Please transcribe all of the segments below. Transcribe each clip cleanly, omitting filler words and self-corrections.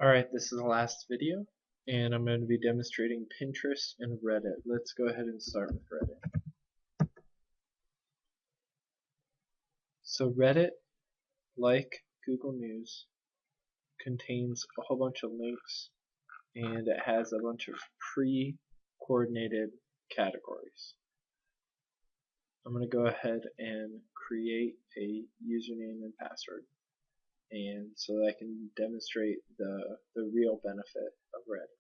Alright, this is the last video, and I'm going to be demonstrating Pinterest and Reddit. Let's go ahead and start with Reddit. So Reddit, like Google News, contains a whole bunch of links, and it has a bunch of pre-coordinated categories. I'm going to go ahead and create a username and password, and so that I can demonstrate the real benefit of Reddit.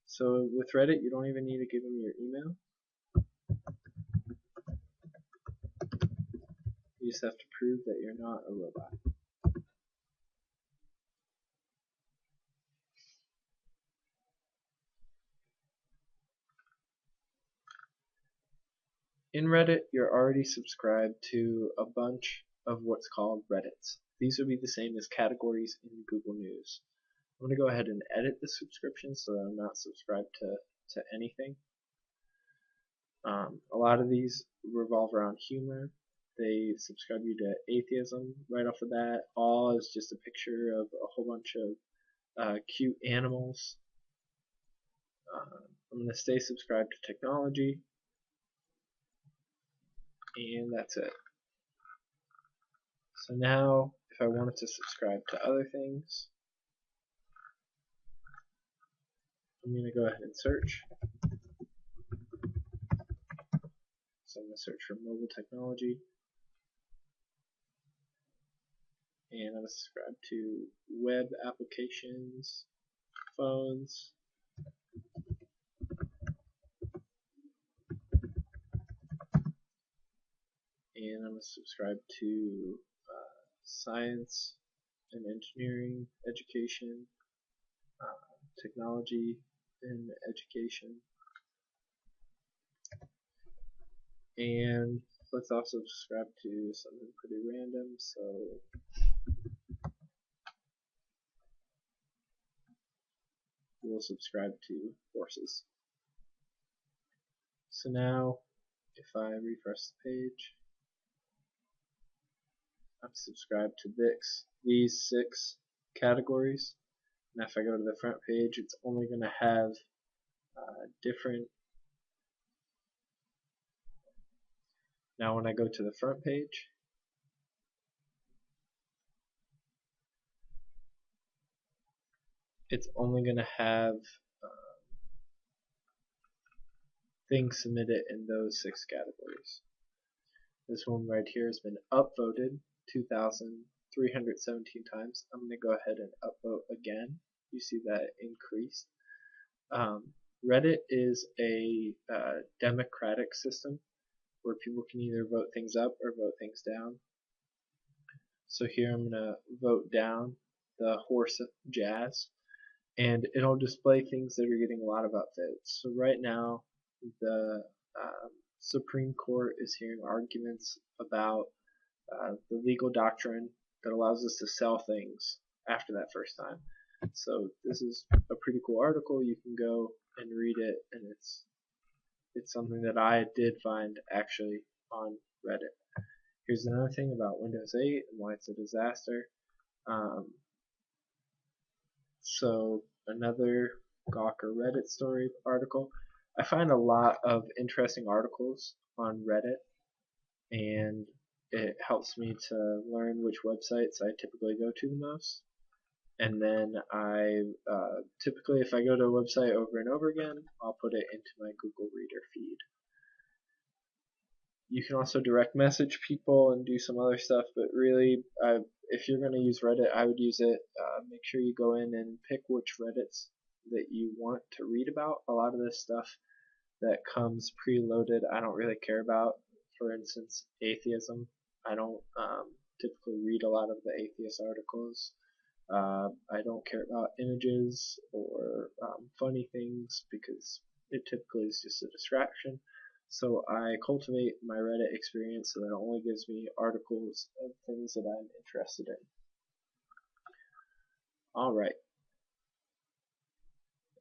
So with Reddit, you don't even need to give them your email. You just have to prove that you're not a robot. In Reddit, you're already subscribed to a bunch of what's called Reddits. These would be the same as categories in Google News. I'm going to go ahead and edit the subscription so that I'm not subscribed to anything. A lot of these revolve around humor. They subscribe you to atheism right off the bat. All is just a picture of a whole bunch of cute animals. I'm going to stay subscribed to technology, and that's it. So now, if I wanted to subscribe to other things, I'm going to go ahead and search. So I'm going to search for mobile technology, and I'm going to subscribe to web applications, phones, and I'm going to subscribe to science and engineering, education, technology and education, and let's also subscribe to something pretty random. So we'll subscribe to horses. So now, if I refresh the page, I'm subscribed to these 6 categories. And if I go to the front page, it's only going to have different. Now when I go to the front page, it's only going to have things submitted in those 6 categories. This one right here has been upvoted 2,317 times. I'm going to go ahead and upvote again. You see that increased. Reddit is a democratic system where people can either vote things up or vote things down. So here I'm going to vote down the horse jazz, and it'll display things that are getting a lot of upvotes. So right now, the Supreme Court is hearing arguments about the legal doctrine that allows us to sell things after that first time. So this is a pretty cool article. You can go and read it, and it's something that I did find actually on Reddit. Here's another thing about Windows 8 and why it's a disaster. So another Gawker Reddit story article. I find a lot of interesting articles on Reddit, and it helps me to learn which websites I typically go to the most. And then I typically, if I go to a website over and over again, I'll put it into my Google Reader feed. You can also direct message people and do some other stuff, but really, if you're going to use Reddit, I would use it. Make sure you go in and pick which Reddits that you want to read about. A lot of this stuff that comes preloaded, I don't really care about. For instance, atheism. I don't typically read a lot of the atheist articles. I don't care about images or funny things because it typically is just a distraction. So I cultivate my Reddit experience so that it only gives me articles of things that I'm interested in. Alright.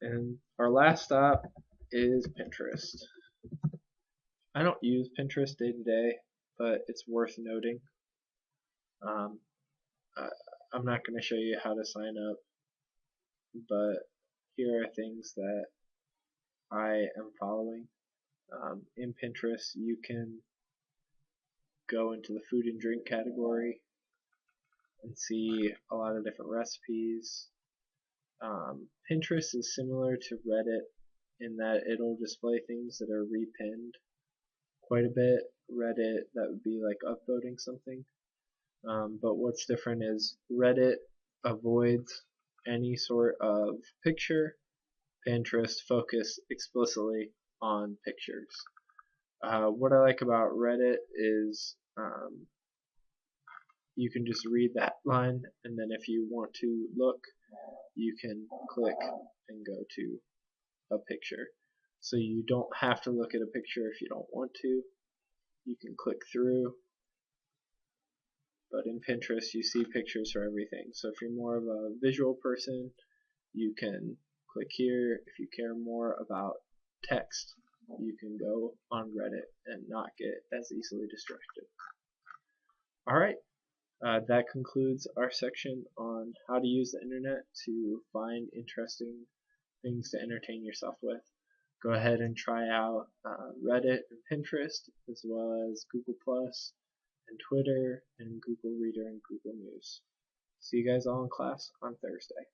And our last stop is Pinterest. I don't use Pinterest day to day, but it's worth noting. Um, I'm not going to show you how to sign up, but here are things that I am following. In Pinterest, you can go into the food and drink category and see a lot of different recipes. Pinterest is similar to Reddit in that it'll display things that are repinned quite a bit. Reddit, that would be like upvoting something. But what's different is Reddit avoids any sort of picture. Pinterest focus explicitly on pictures. What I like about Reddit is you can just read that line, and then if you want to look, you can click and go to a picture. So you don't have to look at a picture if you don't want to. You can click through, but in Pinterest you see pictures for everything. So if you're more of a visual person, you can click here. If you care more about text, you can go on Reddit and not get as easily distracted. Alright, that concludes our section on how to use the internet to find interesting things to entertain yourself with. Go ahead and try out Reddit and Pinterest, as well as Google Plus and Twitter and Google Reader and Google News. See you guys all in class on Thursday.